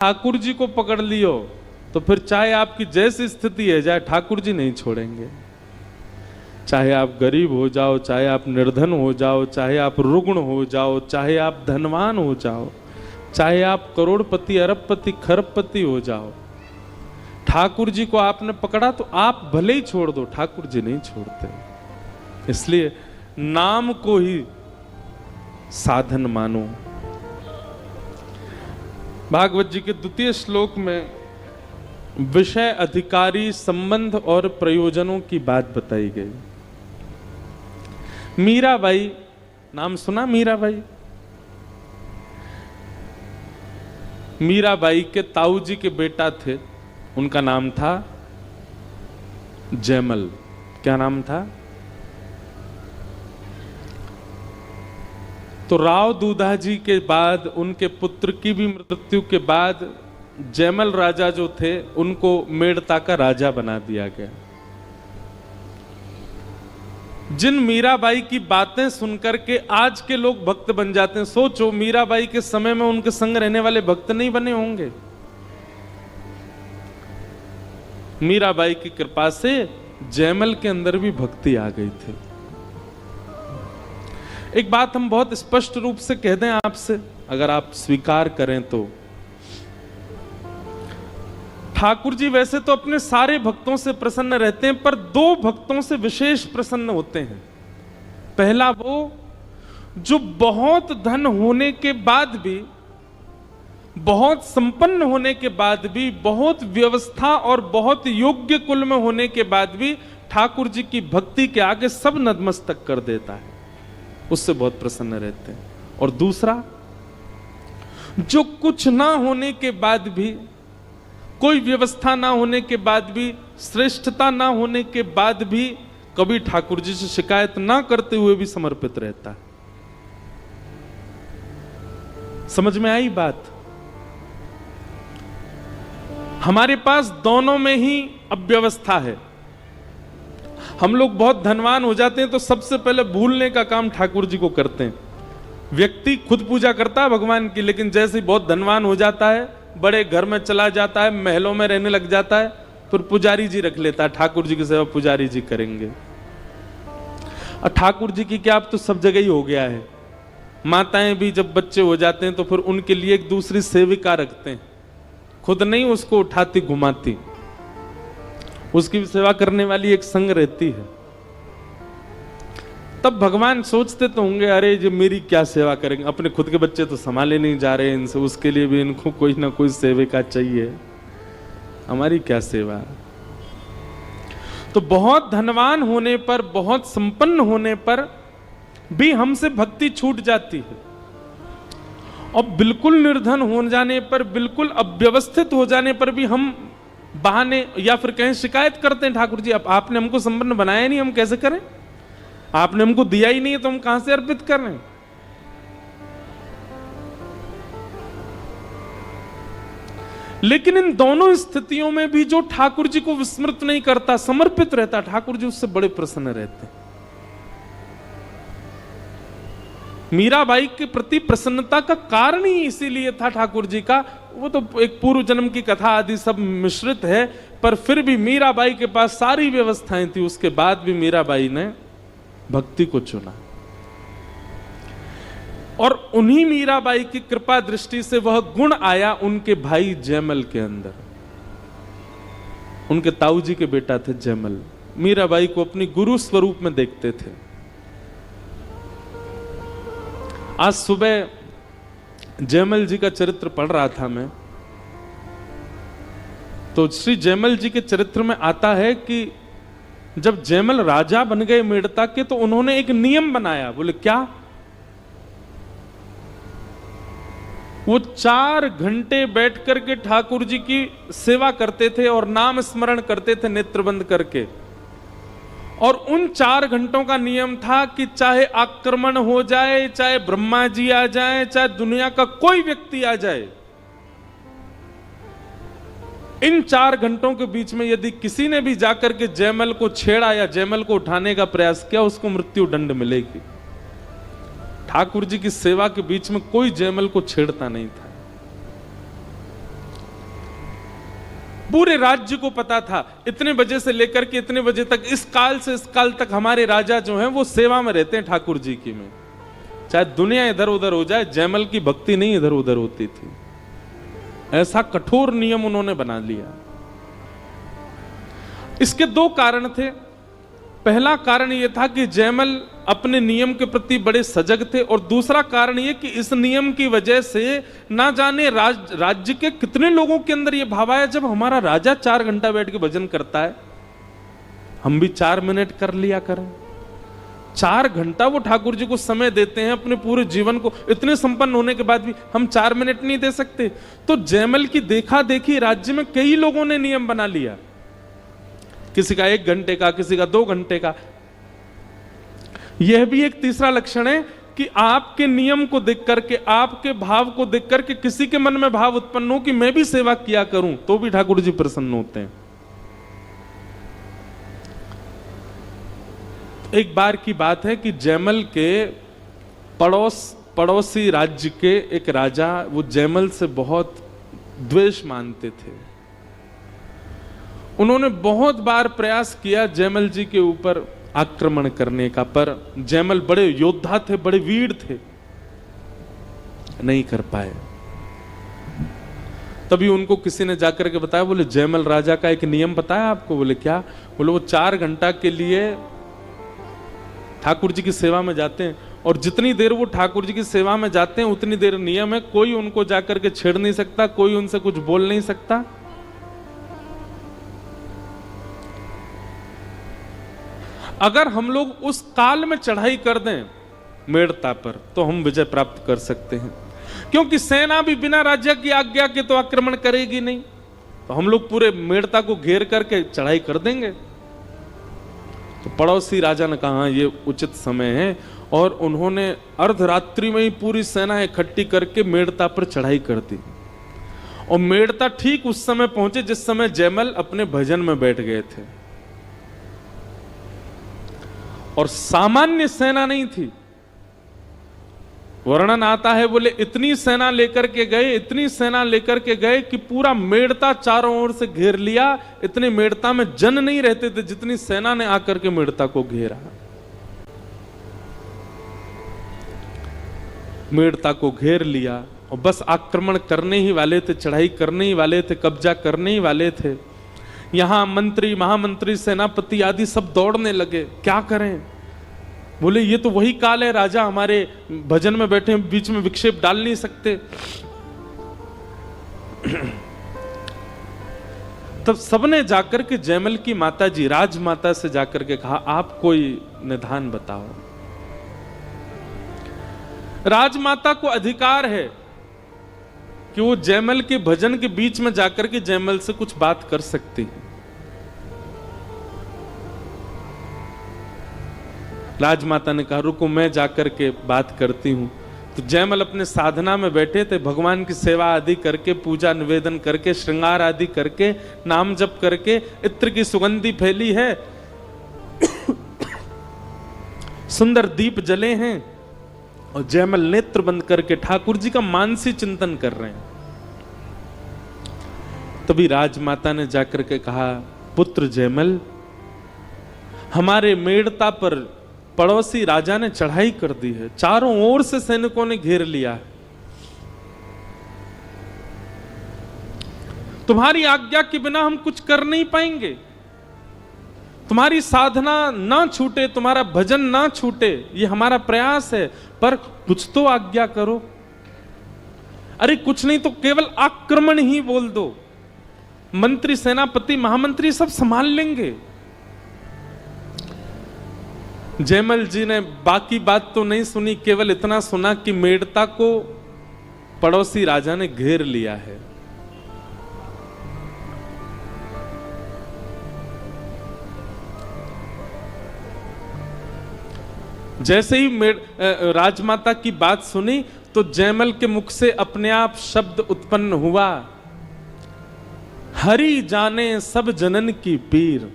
ठाकुर जी को पकड़ लियो तो फिर चाहे आपकी जैसी स्थिति है जाए, ठाकुर जी नहीं छोड़ेंगे। चाहे आप गरीब हो जाओ, चाहे आप निर्धन हो जाओ, चाहे आप रुग्ण हो जाओ, चाहे आप धनवान हो जाओ, चाहे आप करोड़पति अरबपति खरबपति हो जाओ, ठाकुर जी को आपने पकड़ा तो आप भले ही छोड़ दो, ठाकुर जी नहीं छोड़ते। इसलिए नाम को ही साधन मानो। भागवत जी के द्वितीय श्लोक में विषय, अधिकारी, संबंध और प्रयोजनों की बात बताई गई। मीराबाई, नाम सुना मीराबाई? मीराबाई के ताऊ जी के बेटा थे, उनका नाम था जयमल। क्या नाम था? तो राव दूधा जी के बाद, उनके पुत्र की भी मृत्यु के बाद जयमल राजा जो थे उनको मेड़ता का राजा बना दिया गया। जिन मीराबाई की बातें सुनकर के आज के लोग भक्त बन जाते हैं, सोचो मीराबाई के समय में उनके संग रहने वाले भक्त नहीं बने होंगे। मीराबाई की कृपा से जयमल के अंदर भी भक्ति आ गई थी। एक बात हम बहुत स्पष्ट रूप से कह दें आपसे, अगर आप स्वीकार करें तो, ठाकुर जी वैसे तो अपने सारे भक्तों से प्रसन्न रहते हैं, पर दो भक्तों से विशेष प्रसन्न होते हैं। पहला वो जो बहुत धन होने के बाद भी, बहुत संपन्न होने के बाद भी, बहुत व्यवस्था और बहुत योग्य कुल में होने के बाद भी ठाकुर जी की भक्ति के आगे सब नतमस्तक कर देता है, उससे बहुत प्रसन्न रहते हैं। और दूसरा, जो कुछ ना होने के बाद भी, कोई व्यवस्था ना होने के बाद भी, श्रेष्ठता ना होने के बाद भी कभी ठाकुर जी से शिकायत ना करते हुए भी समर्पित रहता है। समझ में आई बात? हमारे पास दोनों में ही अव्यवस्था है। हम लोग बहुत धनवान हो जाते हैं तो सबसे पहले भूलने का काम ठाकुर जी को करते हैं। व्यक्ति खुद पूजा करता है भगवान की, लेकिन जैसे ही बहुत धनवान हो जाता है, बड़े घर में चला जाता है, महलों में रहने लग जाता है, फिर पुजारी जी रख लेता है, ठाकुर जी की सेवा पुजारी जी करेंगे। और ठाकुर जी की क्या, अब तो सब जगह ही हो गया है। माताएं भी जब बच्चे हो जाते हैं तो फिर उनके लिए एक दूसरी सेविका रखते हैं, खुद नहीं उसको उठाती घुमाती, उसकी भी सेवा करने वाली एक संग रहती है। तब भगवान सोचते तो होंगे, अरे जो मेरी क्या सेवा करेंगे, अपने खुद के बच्चे तो संभाले नहीं जा रहे इनसे, उसके लिए भी इनको कोई ना कोई सेविका चाहिए, हमारी क्या सेवा। तो बहुत धनवान होने पर, बहुत संपन्न होने पर भी हमसे भक्ति छूट जाती है, और बिल्कुल निर्धन हो जाने पर, बिल्कुल अव्यवस्थित हो जाने पर भी हम बहाने या फिर कहीं शिकायत करते हैं, ठाकुर जी आपने हमको संपन्न बनाया नहीं, हम कैसे करें? आपने हमको दिया ही नहीं है तो हम कहां से अर्पित कर रहे हैं? लेकिन इन दोनों स्थितियों में भी जो ठाकुर जी को विस्मृत नहीं करता, समर्पित रहता, ठाकुर जी उससे बड़े प्रसन्न रहते हैं। मीराबाई के प्रति प्रसन्नता का कारण ही इसीलिए था ठाकुर जी का, वो तो एक पूर्व जन्म की कथा आदि सब मिश्रित है, पर फिर भी मीराबाई के पास सारी व्यवस्थाएं थी, उसके बाद भी मीराबाई ने भक्ति को चुना। और उन्हीं मीराबाई की कृपा दृष्टि से वह गुण आया उनके भाई जयमल के अंदर। उनके ताऊ जी के बेटा थे जयमल, मीराबाई को अपनी गुरु स्वरूप में देखते थे। आज सुबह जयमल जी का चरित्र पढ़ रहा था मैं, तो श्री जयमल जी के चरित्र में आता है कि जब जयमल राजा बन गए मेड़ता के, तो उन्होंने एक नियम बनाया। बोले क्या? वो 4 घंटे बैठ करके ठाकुर जी की सेवा करते थे और नाम स्मरण करते थे नेत्र बंद करके। और उन 4 घंटों का नियम था कि चाहे आक्रमण हो जाए, चाहे ब्रह्मा जी आ जाए, चाहे दुनिया का कोई व्यक्ति आ जाए, इन 4 घंटों के बीच में यदि किसी ने भी जाकर के जयमल को छेड़ा या जयमल को उठाने का प्रयास किया, उसको मृत्यु दंड मिलेगी। ठाकुर जी की सेवा के बीच में कोई जयमल को छेड़ता नहीं था। पूरे राज्य को पता था इतने बजे से लेकर के इतने बजे तक, इस काल से इस काल तक हमारे राजा जो हैं वो सेवा में रहते हैं ठाकुर जी की में। चाहे दुनिया इधर उधर हो जाए, जयमल की भक्ति नहीं इधर उधर होती थी। ऐसा कठोर नियम उन्होंने बना लिया। इसके दो कारण थे। पहला कारण यह था कि जयमल अपने नियम के प्रति बड़े सजग थे, और दूसरा कारण यह कि इस नियम की वजह से ना जाने राज्य के कितने लोगों के अंदर यह भाव आया, जब हमारा राजा 4 घंटा बैठ के भजन करता है, हम भी 4 मिनट कर लिया करें। 4 घंटा वो ठाकुर जी को समय देते हैं अपने पूरे जीवन को, इतने संपन्न होने के बाद भी हम 4 मिनट नहीं दे सकते। तो जयमल की देखा देखी राज्य में कई लोगों ने नियम बना लिया, किसी का 1 घंटे का, किसी का 2 घंटे का। यह भी एक तीसरा लक्षण है कि आपके नियम को देख करके, आपके भाव को देख करके किसी के मन में भाव उत्पन्न हो कि मैं भी सेवा किया करूं, तो भी ठाकुर जी प्रसन्न होते हैं। एक बार की बात है कि जयमल के पड़ोसी राज्य के एक राजा, वो जयमल से बहुत द्वेष मानते थे। उन्होंने बहुत बार प्रयास किया जयमल जी के ऊपर आक्रमण करने का, पर जयमल बड़े योद्धा थे, बड़े वीर थे, नहीं कर पाए। तभी उनको किसी ने जाकर के बताया, बोले जयमल राजा का एक नियम बताया आपको? बोले क्या? बोले वो 4 घंटा के लिए ठाकुर जी की सेवा में जाते हैं, और जितनी देर वो ठाकुर जी की सेवा में जाते हैं उतनी देर नियम है, कोई उनको जाकर के छेड़ नहीं सकता, कोई उनसे कुछ बोल नहीं सकता। अगर हम लोग उस काल में चढ़ाई कर दें मेड़ता पर, तो हम विजय प्राप्त कर सकते हैं, क्योंकि सेना भी बिना राजा की आज्ञा के तो आक्रमण करेगी नहीं। तो हम लोग पूरे मेड़ता को घेर करके चढ़ाई कर देंगे। तो पड़ोसी राजा ने कहा ये उचित समय है, और उन्होंने अर्धरात्रि में ही पूरी सेना इकट्ठी करके मेड़ता पर चढ़ाई कर दी। और मेड़ता ठीक उस समय पहुंचे जिस समय जयमल अपने भजन में बैठ गए थे, और सामान्य सेना नहीं थी। वर्णन आता है, बोले इतनी सेना लेकर के गए, इतनी सेना लेकर के गए कि पूरा मेड़ता चारों ओर से घेर लिया। इतने मेड़ता में जन नहीं रहते थे जितनी सेना ने आकर के मेड़ता को घेरा। मेड़ता को घेर लिया और बस आक्रमण करने ही वाले थे, चढ़ाई करने ही वाले थे, कब्जा करने ही वाले थे। यहां मंत्री, महामंत्री, सेनापति आदि सब दौड़ने लगे, क्या करें? बोले ये तो वही काल है, राजा हमारे भजन में बैठे, बीच में विक्षेप डाल नहीं सकते। तब सबने जाकर के जयमल की माता जी, राजमाता से जाकर के कहा, आप कोई निदान बताओ। राजमाता को अधिकार है कि वो जयमल के भजन के बीच में जाकर के जयमल से कुछ बात कर सकती है। राजमाता ने कहा, रुको मैं जाकर के बात करती हूं। तो जयमल अपने साधना में बैठे थे, भगवान की सेवा आदि करके, पूजा निवेदन करके, श्रृंगार आदि करके, नाम जप करके, इत्र की सुगंधी फैली है, सुंदर दीप जले हैं, और जयमल नेत्र बंद करके ठाकुर जी का मानसी चिंतन कर रहे हैं। तभी राजमाता ने जाकर के कहा, पुत्र जयमल, हमारे मेड़ता पर पड़ोसी राजा ने चढ़ाई कर दी है, चारों ओर से सैनिकों ने घेर लिया है। तुम्हारी आज्ञा के बिना हम कुछ कर नहीं पाएंगे। तुम्हारी साधना ना छूटे, तुम्हारा भजन ना छूटे, ये हमारा प्रयास है, पर कुछ तो आज्ञा करो। अरे कुछ नहीं तो केवल आक्रमण ही बोल दो, मंत्री, सेनापति, महामंत्री सब संभाल लेंगे। जयमल जी ने बाकी बात तो नहीं सुनी, केवल इतना सुना कि मेड़ता को पड़ोसी राजा ने घेर लिया है। जैसे ही राजमाता की बात सुनी तो जयमल के मुख से अपने आप शब्द उत्पन्न हुआ, हरि जाने सब जनन की पीर।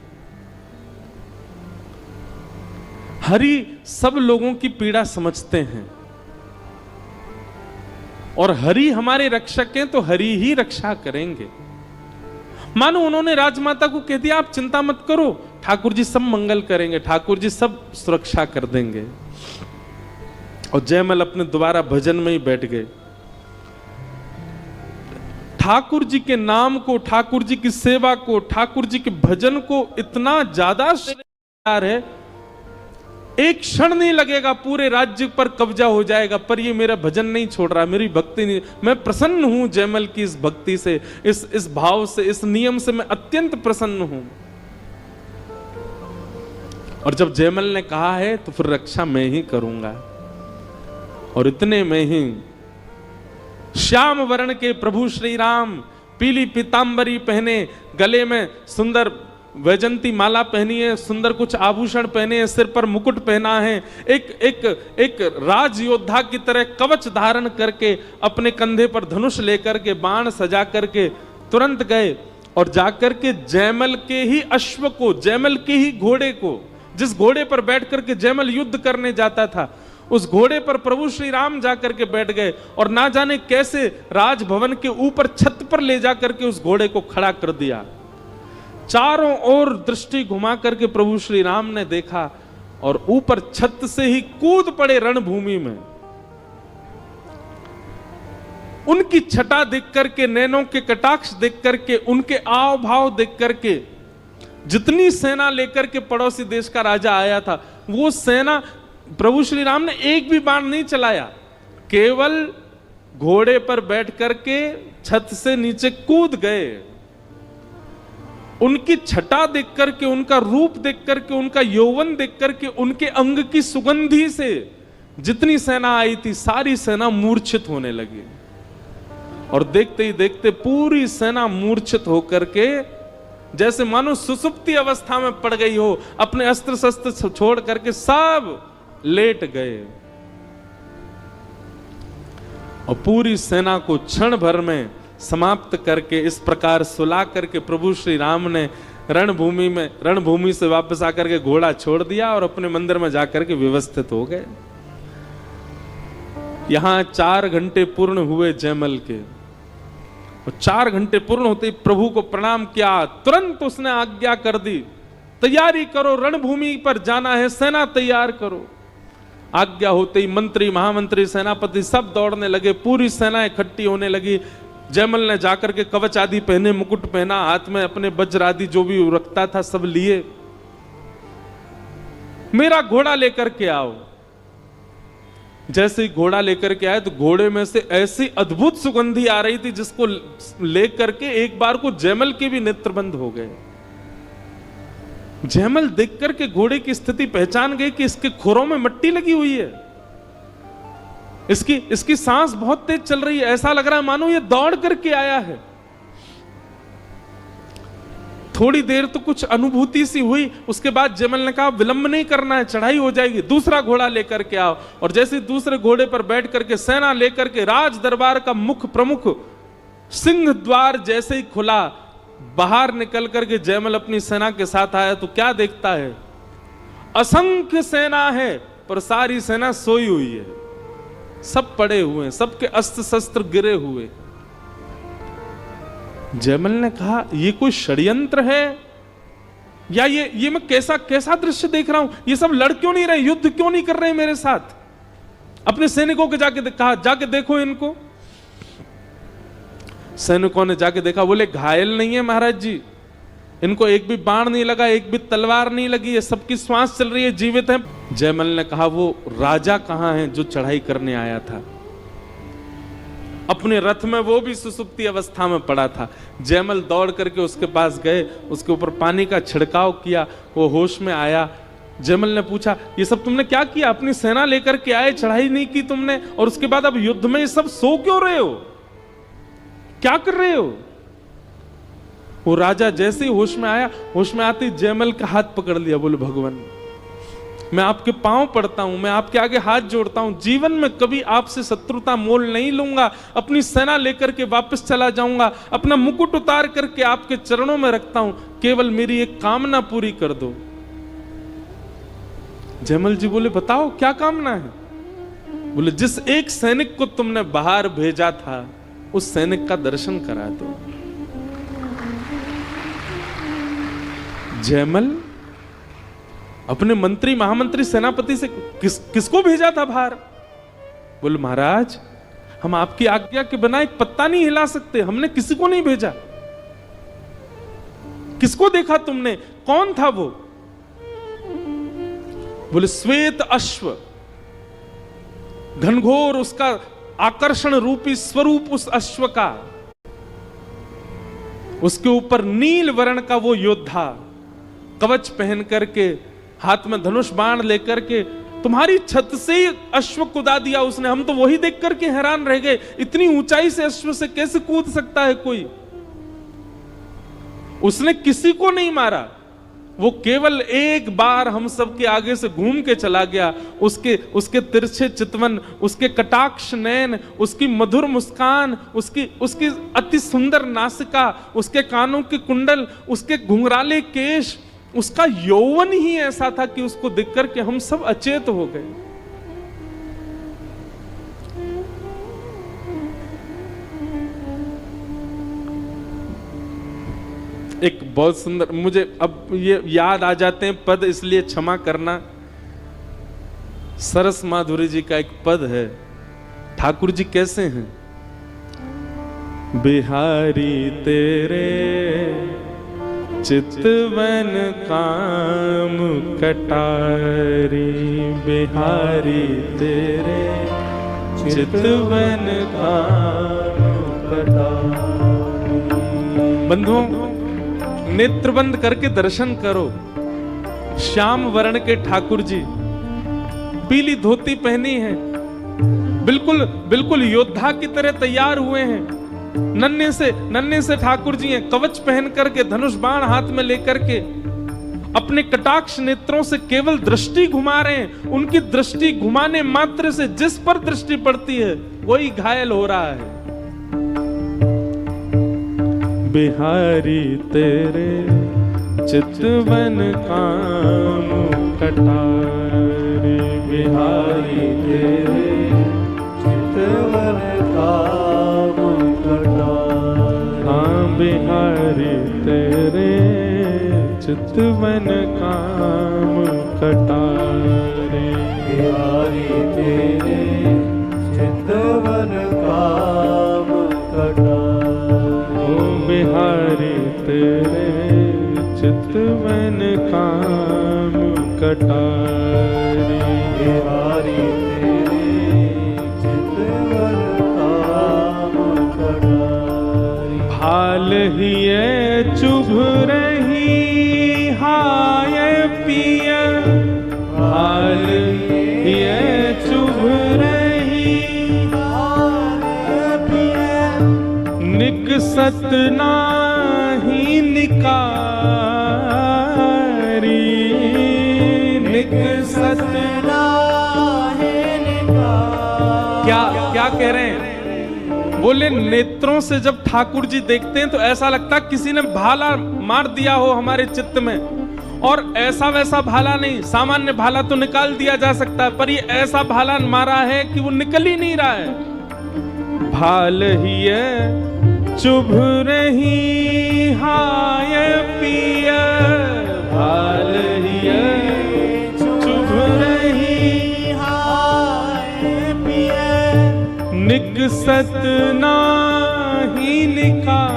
हरि सब लोगों की पीड़ा समझते हैं, और हरि हमारे रक्षक हैं तो हरि ही रक्षा करेंगे। मानो उन्होंने राजमाता को कह दिया आप चिंता मत करो, ठाकुर जी सब मंगल करेंगे, ठाकुर जी सब सुरक्षा कर देंगे। और जयमल अपने दोबारा भजन में ही बैठ गए। ठाकुर जी के नाम को, ठाकुर जी की सेवा को, ठाकुर जी के भजन को इतना ज्यादा प्यार है, एक क्षण नहीं लगेगा पूरे राज्य पर कब्जा हो जाएगा, पर ये मेरा भजन नहीं छोड़ रहा, मेरी भक्ति नहीं। मैं प्रसन्न हूं जयमल की इस भक्ति से, इस भाव से, इस नियम से मैं अत्यंत प्रसन्न हूं। और जब जयमल ने कहा है तो फिर रक्षा मैं ही करूंगा। और इतने में ही श्याम वर्ण के प्रभु श्री राम पीली पीतांबरी पहने, गले में सुंदर वैजंती माला पहनी है, सुंदर कुछ आभूषण पहने हैं, सिर पर मुकुट पहना है, एक राज योद्धा की तरह कवच धारण करके, अपने कंधे पर धनुष लेकर के, बाण सजा करके तुरंत गए और जाकर के जयमल के ही अश्व को, जयमल के ही घोड़े को, जिस घोड़े पर बैठ करके जयमल युद्ध करने जाता था, उस घोड़े पर प्रभु श्री राम जाकर के बैठ गए और ना जाने कैसे राजभवन के ऊपर छत पर ले जाकर के उस घोड़े को खड़ा कर दिया। चारों ओर दृष्टि घुमा करके प्रभु श्री राम ने देखा और ऊपर छत से ही कूद पड़े रणभूमि में। उनकी छटा देख करके, नैनों के कटाक्ष देख करके, उनके आव भाव देख करके, जितनी सेना लेकर के पड़ोसी देश का राजा आया था, वो सेना, प्रभु श्री राम ने एक भी बाण नहीं चलाया, केवल घोड़े पर बैठ करके छत से नीचे कूद गए। उनकी छटा देख करके, उनका रूप देख करके, उनका यौवन देख करके, उनके अंग की सुगंधी से जितनी सेना आई थी सारी सेना मूर्छित होने लगी। और देखते ही देखते पूरी सेना मूर्छित होकर के जैसे मानो सुसुप्ति अवस्था में पड़ गई हो, अपने अस्त्र शस्त्र छोड़ करके सब लेट गए। और पूरी सेना को क्षण भर में समाप्त करके, इस प्रकार सुला करके प्रभु श्री राम ने रणभूमि से वापस आकर के घोड़ा छोड़ दिया और अपने मंदिर में जाकर के व्यवस्थित हो गए। यहां 4 घंटे पूर्ण हुए जयमल के, और 4 घंटे पूर्ण होते ही प्रभु को प्रणाम किया, तुरंत उसने आज्ञा कर दी, तैयारी करो, रणभूमि पर जाना है, सेना तैयार करो। आज्ञा होते ही मंत्री, महामंत्री, सेनापति सब दौड़ने लगे, पूरी सेना इकट्ठी होने लगी। जयमल ने जाकर के कवच आदि पहने, मुकुट पहना, हाथ में अपने वज्र आदि जो भी रखता था सब लिए। मेरा घोड़ा लेकर के आओ। जैसे ही घोड़ा लेकर के आए तो घोड़े में से ऐसी अद्भुत सुगंधी आ रही थी जिसको लेकर के एक बार को जयमल के भी नेत्र बंद हो गए। जयमल देख करके घोड़े की स्थिति पहचान गए कि इसके खुरों में मिट्टी लगी हुई है, इसकी सांस बहुत तेज चल रही है, ऐसा लग रहा है मानो ये दौड़ करके आया है। थोड़ी देर तो कुछ अनुभूति सी हुई, उसके बाद जयमल ने कहा विलंब नहीं करना है, चढ़ाई हो जाएगी, दूसरा घोड़ा लेकर के आओ। और जैसे दूसरे घोड़े पर बैठ करके सेना लेकर के राज दरबार का मुख प्रमुख सिंह द्वार जैसे ही खुला, बाहर निकल करके जयमल अपनी सेना के साथ आया तो क्या देखता है, असंख्य सेना है पर सारी सेना सोई हुई है, सब पड़े हुए हैं, सबके अस्त्र शस्त्र गिरे हुए। जयमल ने कहा ये कोई षड्यंत्र है या ये मैं कैसा दृश्य देख रहा हूं, ये सब लड़ क्यों नहीं रहे, युद्ध क्यों नहीं कर रहे मेरे साथ। अपने सैनिकों के जाके देखो इनको। सैनिकों ने जाके देखा, बोले घायल नहीं है महाराज जी, इनको एक भी बाण नहीं लगा, एक भी तलवार नहीं लगी है, सबकी श्वास चल रही है, जीवित है। जयमल ने कहा वो राजा कहां है जो चढ़ाई करने आया था, अपने रथ में वो भी सुसुप्ति अवस्था में पड़ा था। जयमल दौड़ करके उसके पास गए, उसके ऊपर पानी का छिड़काव किया, वो होश में आया। जयमल ने पूछा ये सब तुमने क्या किया, अपनी सेना लेकर के आए, चढ़ाई नहीं की तुमने, और उसके बाद अब युद्ध में ये सब सो क्यों रहे हो, क्या कर रहे हो। वो राजा जैसे ही होश में आया, होश में आते ही जयमल का हाथ पकड़ लिया, बोले भगवान मैं आपके पांव पड़ता हूं, मैं आपके आगे हाथ जोड़ता हूं, जीवन में कभी आपसे शत्रुता मोल नहीं लूंगा, अपनी सेना लेकर के वापस चला जाऊंगा, अपना मुकुट उतार करके आपके चरणों में रखता हूं, केवल मेरी एक कामना पूरी कर दो। जयमल जी बोले बताओ क्या कामना है। बोले जिस एक सैनिक को तुमने बाहर भेजा था उस सैनिक का दर्शन करा दो। जयमल अपने मंत्री, महामंत्री, सेनापति से किसको भेजा था बाहर? बोले महाराज, हम आपकी आज्ञा के बिना एक पत्ता नहीं हिला सकते, हमने किसी को नहीं भेजा। किसको देखा तुमने? कौन था वो? बोले श्वेत अश्व, घनघोर उसका आकर्षण रूपी स्वरूप उस अश्व का, उसके ऊपर नील वर्ण का वो योद्धा, कवच पहन करके, हाथ में धनुष बाण लेकर के, तुम्हारी छत से ही अश्व कूदा दिया उसने। हम तो वही देख करके हैरान रह गए, इतनी ऊंचाई से अश्व से कैसे कूद सकता है कोई? उसने किसी को नहीं मारा, वो केवल एक बार हम सबके आगे से घूम के चला गया। उसके तिरछे चितवन, उसके कटाक्ष नयन, उसकी मधुर मुस्कान, उसकी अति सुंदर नासिका, उसके कानों के कुंडल, उसके घुंघराले केश, उसका यौवन ही ऐसा था कि उसको देख करके हम सब अचेत हो गए। एक बहुत सुंदर, मुझे अब ये याद आ जाते हैं पद, इसलिए क्षमा करना। सरस माधुरी जी का एक पद है, ठाकुर जी कैसे हैं? बिहारी तेरे चितवन काम कटारी, बिहारी तेरे चितवन काम कटारी। बंधुओं, नेत्र बंद करके दर्शन करो। श्याम वर्ण के ठाकुर जी, पीली धोती पहनी है, बिल्कुल बिल्कुल योद्धा की तरह तैयार हुए हैं। नन्हे से ठाकुर जी हैं, कवच पहन करके, धनुष बाण हाथ में लेकर के, अपने कटाक्ष नेत्रों से केवल दृष्टि घुमा रहे हैं। उनकी दृष्टि घुमाने मात्र से जिस पर दृष्टि पड़ती है वही घायल हो रहा है। बिहारी तेरे चितवन काम कटारे, बिहारी तेरे चितवन काम कटारे। हाँ, बिहारी तेरे चितवन काम कटारे, बिहारी तेरे चितवन काम कटारे। बिहारी तेरे चितवन काम कटारी, बिहारी तेरे चितवन काम कटारी। भाल हिये चुभ रही हाय पिया, भाल हिये चुभ रही हाय पिया, निकसत नाही निकारी, निकसत नाही निकारी। क्या कह रहे हैं? बोले नेत्रों से जब ठाकुर जी देखते हैं तो ऐसा लगता किसी ने भाला मार दिया हो हमारे चित्त में, और ऐसा वैसा भाला नहीं, सामान्य भाला तो निकाल दिया जा सकता है, पर ये ऐसा भाला मारा है कि वो निकल ही नहीं रहा है। भाल ही है चुभ रही हाय पिया, भाल हिये चुभ रही हाय पिया, निकसत नाही निकारी,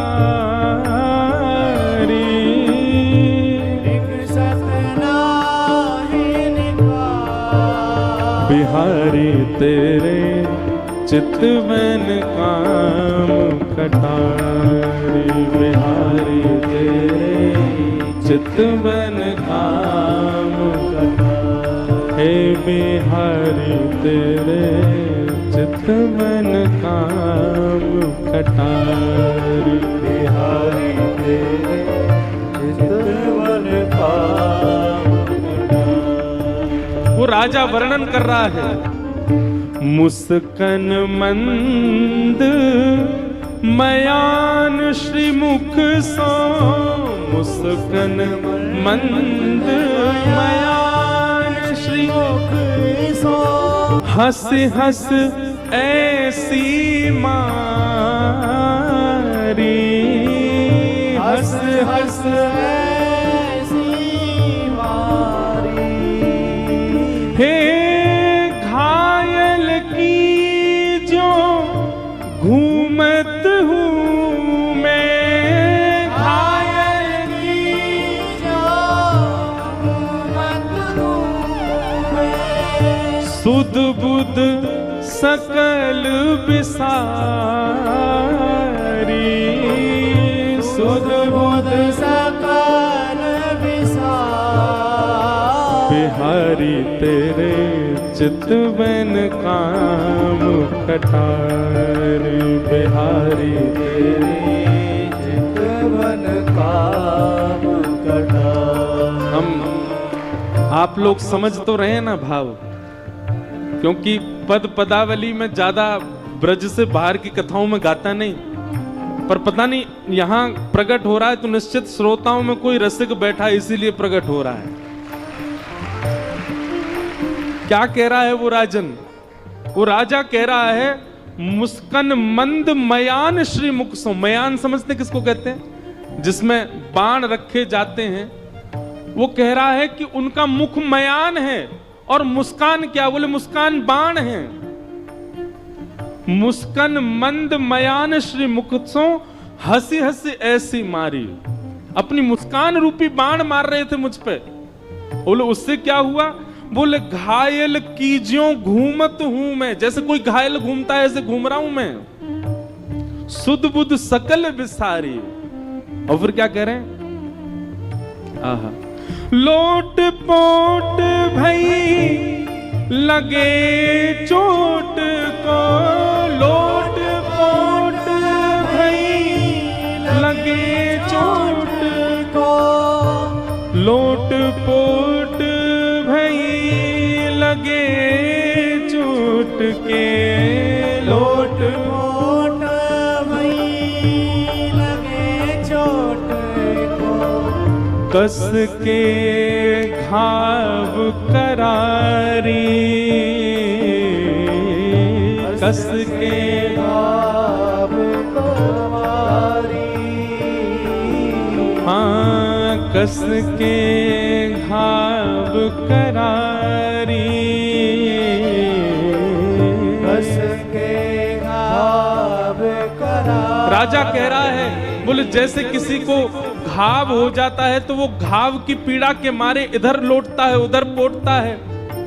निकसत नाही निकारी। बिहारी तेरे चितवन काम कटारी, बिहारी तेरे चितवन काम कटारी। हे बिहारी तेरे चितवन काम कटारी, बिहारी तेरे चितवन काम कटारी। वो राजा वर्णन कर रहा है, मुस्कन मंद मयान श्रीमुख सो, मुस्कन मंद मयान श्रीमुख सो, हंस हंस ऐसी मारी, हंस हंस ऐसी सुध बुध सकल बिसारी, सुध बुध सकल बिसारी, बिहारी तेरे चितवन काम कटारी, बिहारी तेरे चितवन काम कटारी। हम आप लोग समझ तो रहे हैं ना भाव, क्योंकि पद पदावली में ज्यादा ब्रज से बाहर की कथाओं में गाता नहीं, पर पता नहीं यहां प्रकट हो रहा है तो निश्चित श्रोताओं में कोई रसिक बैठा है इसीलिए प्रकट हो रहा है। क्या कह रहा है वो राजन? वो राजा कह रहा है मुस्कन मंद मयान श्री मुख सो। मयान समझते किसको कहते हैं? जिसमें बाण रखे जाते हैं। वो कह रहा है कि उनका मुख मयान है और मुस्कान क्या? बोले मुस्कान बाण है। मुस्कन मंद मयान श्री मुख सो, हंसी हंसी ऐसी मारी। अपनी मुस्कान रूपी बाण मार रहे थे मुझ पे। बोले उससे क्या हुआ? बोले घायल कीजियों घूमत हूं मैं, जैसे कोई घायल घूमता है ऐसे घूम रहा हूं मैं। सुध बुध सकल बिसारी। और फिर क्या कह रहे हैं? आहा, लोट पोट भई लगे चोट को, लोट पोट भई लगे चोट को, लोट पोट भई लगे चोट के, लोट पोट भई लगे चोट को, कस के घाव करारी, कस के घाव करारी। हाँ, कस के घाव करारी, कस के घाव करारी। राजा कह रहा है, बोले जैसे किसी को घाव हो जाता है तो वो घाव की पीड़ा के मारे इधर लौटता है उधर पोटता है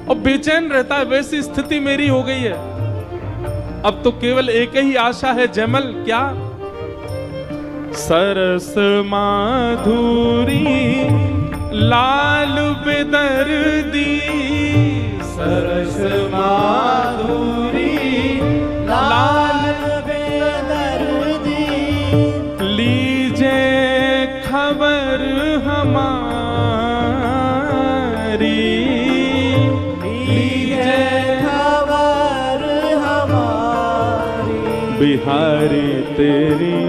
और बेचैन रहता है, वैसी स्थिति मेरी हो गई है। अब तो केवल एक ही आशा है जयमल, क्या? सरस माधुरी लाल बेदर्दी, सरस माधुरी लाल बेदर्दी, लीजे खबर हमारी, लीजे खबर हमारी। बिहारी तेरी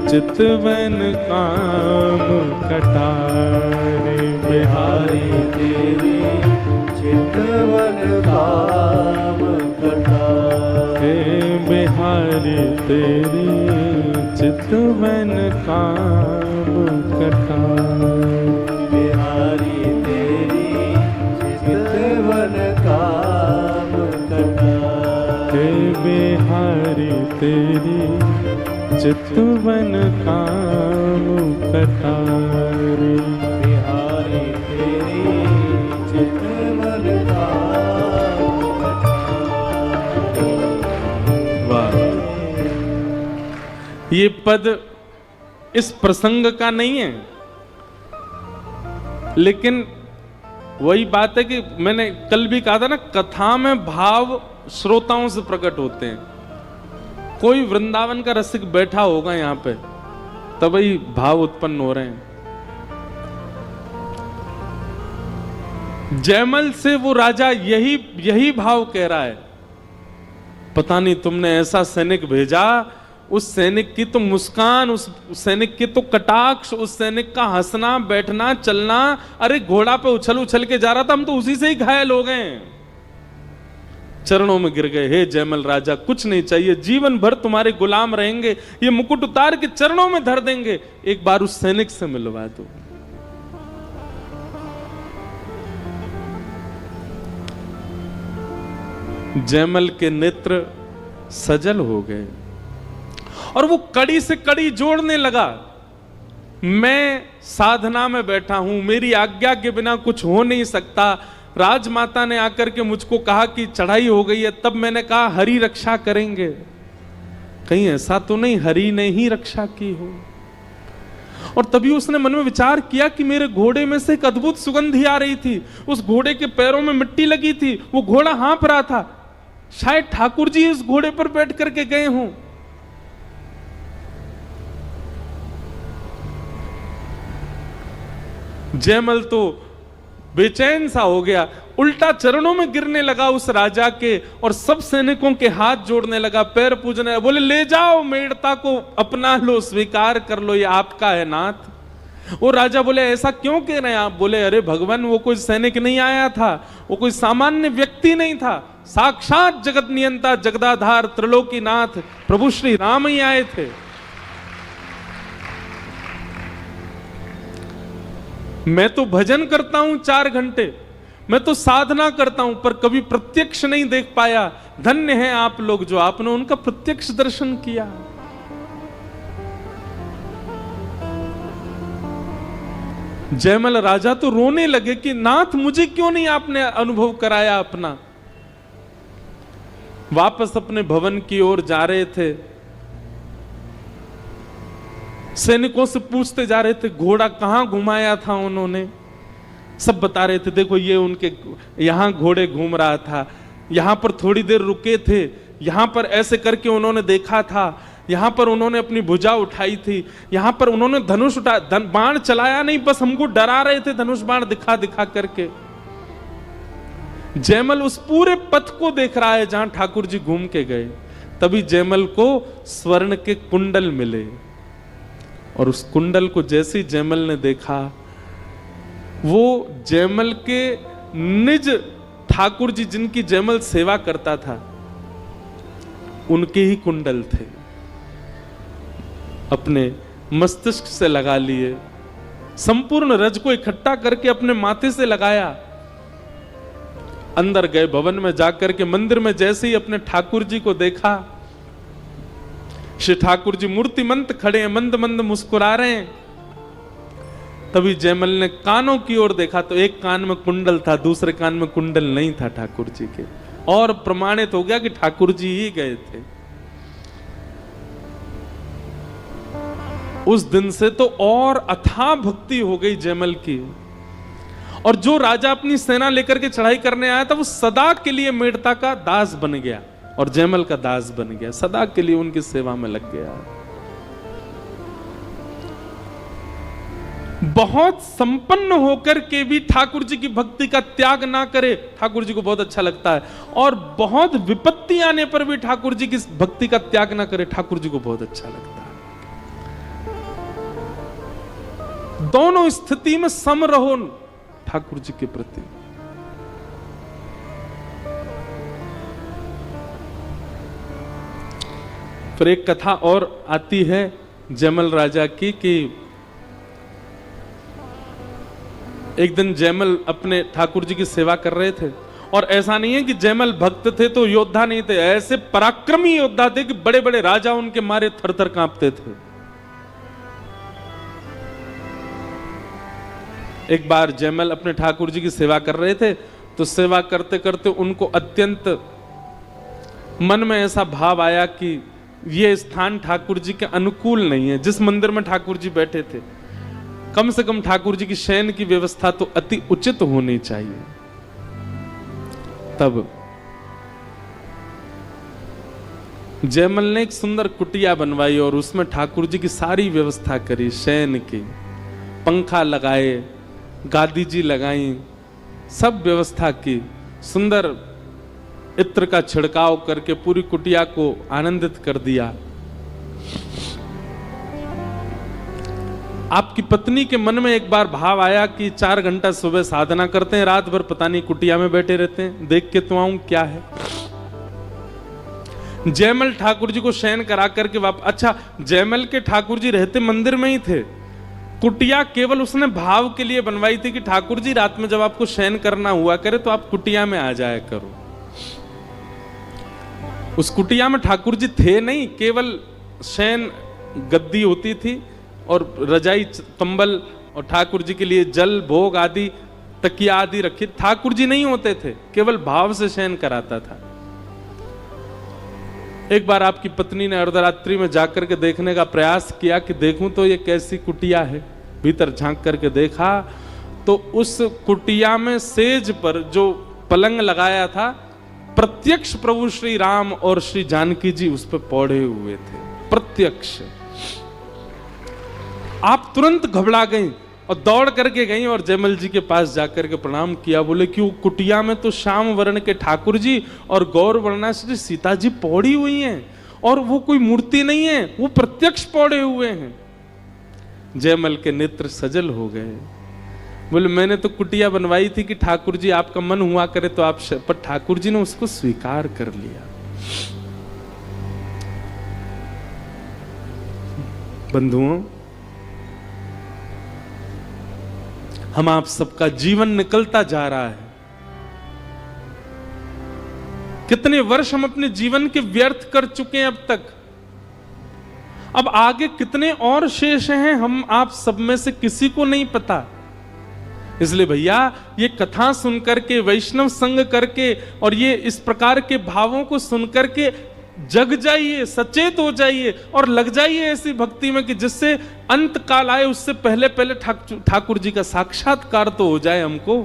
चितवन काम कटारी, बिहारी तेरी चितवन काम कटारी, बिहारी तेरी चितवन काम कटारी, बिहारी तेरी चितवन काम कटारी, बिहारी तेरी चितवन काम कटारी, बिहारी तेरी चितवन काम कटारी। वाह! ये पद इस प्रसंग का नहीं है, लेकिन वही बात है कि मैंने कल भी कहा था ना, कथा में भाव श्रोताओं से प्रकट होते हैं। कोई वृंदावन का रसिक बैठा होगा यहां पे, तभी भाव उत्पन्न हो रहे हैं। जयमल से वो राजा यही भाव कह रहा है, पता नहीं तुमने ऐसा सैनिक भेजा, उस सैनिक की तो मुस्कान, उस सैनिक के तो कटाक्ष, उस सैनिक का हंसना बैठना चलना, अरे घोड़ा पे उछल उछल के जा रहा था, हम तो उसी से ही घायल हो गए, चरणों में गिर गए। हे जयमल राजा, कुछ नहीं चाहिए, जीवन भर तुम्हारे गुलाम रहेंगे, ये मुकुट उतार के चरणों में धर देंगे, एक बार उस सैनिक से मिलवा दो। जयमल के नेत्र सजल हो गए और वो कड़ी से कड़ी जोड़ने लगा। मैं साधना में बैठा हूं, मेरी आज्ञा के बिना कुछ हो नहीं सकता, राजमाता ने आकर के मुझको कहा कि चढ़ाई हो गई है, तब मैंने कहा हरि रक्षा करेंगे। कहीं ऐसा तो नहीं हरि ने ही रक्षा की हो। और तभी उसने मन में विचार किया कि मेरे घोड़े में से एक अद्भुत सुगंधी आ रही थी, उस घोड़े के पैरों में मिट्टी लगी थी, वो घोड़ा हाँफ रहा था, शायद ठाकुर जी उस घोड़े पर बैठ करके गए हों। जयमल तो बेचैन सा हो गया, उल्टा चरणों में गिरने लगा उस राजा के और सब सैनिकों के हाथ जोड़ने लगा, पैर पूजने लगा, बोले ले जाओ मेड़ता को, अपना लो, स्वीकार कर लो, ये आपका है नाथ। वो राजा बोले ऐसा क्यों कह रहे हैं आप? बोले अरे भगवान, वो कोई सैनिक नहीं आया था, वो कोई सामान्य व्यक्ति नहीं था, साक्षात जगत नियंता जगदाधार त्रिलोकीनाथ प्रभु श्री राम ही आए थे। मैं तो भजन करता हूं 4 घंटे, मैं तो साधना करता हूं, पर कभी प्रत्यक्ष नहीं देख पाया। धन्य हैं आप लोग जो आपने उनका प्रत्यक्ष दर्शन किया। जयमल राजा तो रोने लगे कि नाथ मुझे क्यों नहीं आपने अनुभव कराया अपना। वापस अपने भवन की ओर जा रहे थे, सैनिकों से पूछते जा रहे थे घोड़ा कहां घुमाया था उन्होंने। सब बता रहे थे देखो ये उनके यहां घोड़े घूम रहा था, यहां पर थोड़ी देर रुके थे, यहां पर ऐसे करके उन्होंने देखा था, यहां पर उन्होंने अपनी भुजा उठाई थी, यहां पर उन्होंने धनुष बाण चलाया नहीं, बस हमको डरा रहे थे धनुष बाण दिखा दिखा करके। जयमल उस पूरे पथ को देख रहा है जहां ठाकुर जी घूम के गए। तभी जयमल को स्वर्ण के कुंडल मिले और उस कुंडल को जैसे ही जयमल ने देखा, वो जयमल के निज ठाकुर जी जिनकी जयमल सेवा करता था उनके ही कुंडल थे। अपने मस्तिष्क से लगा लिए, संपूर्ण रज को इकट्ठा करके अपने माथे से लगाया। अंदर गए, भवन में जाकर के मंदिर में जैसे ही अपने ठाकुर जी को देखा, श्री ठाकुर जी मूर्तिमंत खड़े हैं, मंद मंद मुस्कुरा रहे हैं। तभी जयमल ने कानों की ओर देखा तो एक कान में कुंडल था, दूसरे कान में कुंडल नहीं था ठाकुर जी के, और प्रमाणित हो गया कि ठाकुर जी ही गए थे। उस दिन से तो और अथाह भक्ति हो गई जयमल की, और जो राजा अपनी सेना लेकर के चढ़ाई करने आया था वो सदा के लिए मेड़ता का दास बन गया और जयमल का दास बन गया, सदा के लिए उनकी सेवा में लग गया। बहुत संपन्न होकर के भी ठाकुर जी की भक्ति का त्याग ना करे, ठाकुर जी को बहुत अच्छा लगता है, और बहुत विपत्ति आने पर भी ठाकुर जी की भक्ति का त्याग ना करे, ठाकुर जी को बहुत अच्छा लगता है। दोनों स्थिति में सम रहो ठाकुर जी के प्रति। फिर एक कथा और आती है जयमल राजा की कि एक दिन जयमल अपने ठाकुर जी की सेवा कर रहे थे, और ऐसा नहीं है कि जयमल भक्त थे तो योद्धा नहीं थे, ऐसे पराक्रमी योद्धा थे कि बड़े बड़े राजा उनके मारे थर थर कांपते थे। एक बार जयमल अपने ठाकुर जी की सेवा कर रहे थे, तो सेवा करते करते उनको अत्यंत मन में ऐसा भाव आया कि ये स्थान ठाकुर जी के अनुकूल नहीं है। जिस मंदिर में ठाकुर जी बैठे थे, कम से कम ठाकुर जी की शयन की व्यवस्था तो अति उचित होनी चाहिए। तब जयमल ने एक सुंदर कुटिया बनवाई और उसमें ठाकुर जी की सारी व्यवस्था करी, शयन की, पंखा लगाए, गादी जी लगाई, सब व्यवस्था की, सुंदर इत्र का छिड़काव करके पूरी कुटिया को आनंदित कर दिया। आपकी पत्नी के मन में एक बार भाव आया कि 4 घंटा सुबह साधना करते हैं, रात भर पता नहीं कुटिया में बैठे रहते हैं, देख के तो आऊं क्या है। जयमल ठाकुर जी को शयन करा करके अच्छा, जयमल के ठाकुर जी रहते मंदिर में ही थे, कुटिया केवल उसने भाव के लिए बनवाई थी कि ठाकुर जी रात में जब आपको शयन करना हुआ करे तो आप कुटिया में आ जाया करो। उस कुटिया में ठाकुर जी थे नहीं, केवल शयन गद्दी होती थी और रजाई कंबल और ठाकुर जी के लिए जल भोग आदि तकिया आदि रखी। ठाकुर जी नहीं होते थे, केवल भाव से शयन कराता था। एक बार आपकी पत्नी ने अर्धरात्रि में जाकर के देखने का प्रयास किया कि देखूं तो ये कैसी कुटिया है। भीतर झांक करके देखा तो उस कुटिया में सेज पर जो पलंग लगाया था, प्रत्यक्ष प्रभु श्री राम और श्री जानकी जी उस पर पौड़े हुए थे, प्रत्यक्ष। आप तुरंत घबरा गई और दौड़ करके गई और जयमल जी के पास जाकर के प्रणाम किया। बोले कि वो कुटिया में तो श्याम वर्ण के ठाकुर जी और गौर वर्णा श्री सीता जी पौड़ी हुई हैं, और वो कोई मूर्ति नहीं है, वो प्रत्यक्ष पौड़े हुए हैं। जयमल के नेत्र सजल हो गए। बोले मैंने तो कुटिया बनवाई थी कि ठाकुर जी आपका मन हुआ करे तो आप, पर ठाकुर जी ने उसको स्वीकार कर लिया। बंधुओं, हम आप सबका जीवन निकलता जा रहा है। कितने वर्ष हम अपने जीवन के व्यर्थ कर चुके हैं अब तक। अब आगे कितने और शेष हैं, हम आप सब में से किसी को नहीं पता। इसलिए भैया, ये कथा सुनकर के, वैष्णव संग करके और ये इस प्रकार के भावों को सुनकर के जग जाइए, सचेत हो जाइए और लग जाइए ऐसी भक्ति में कि जिससे अंत काल आए उससे पहले पहले ठाकुर जी का साक्षात्कार तो हो जाए, हमको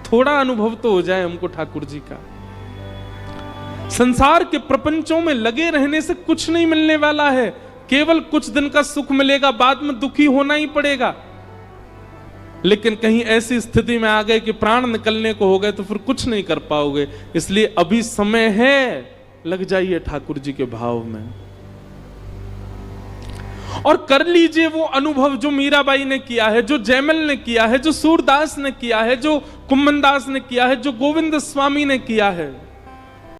थोड़ा अनुभव तो हो जाए हमको ठाकुर जी का। संसार के प्रपंचों में लगे रहने से कुछ नहीं मिलने वाला है, केवल कुछ दिन का सुख मिलेगा, बाद में दुखी होना ही पड़ेगा। लेकिन कहीं ऐसी स्थिति में आ गए कि प्राण निकलने को हो गए तो फिर कुछ नहीं कर पाओगे। इसलिए अभी समय है, लग जाइए ठाकुर जी के भाव में और कर लीजिए वो अनुभव जो मीराबाई ने किया है, जो जयमल ने किया है, जो सूरदास ने किया है, जो कुम्मनदास ने किया है, जो गोविंद स्वामी ने किया है।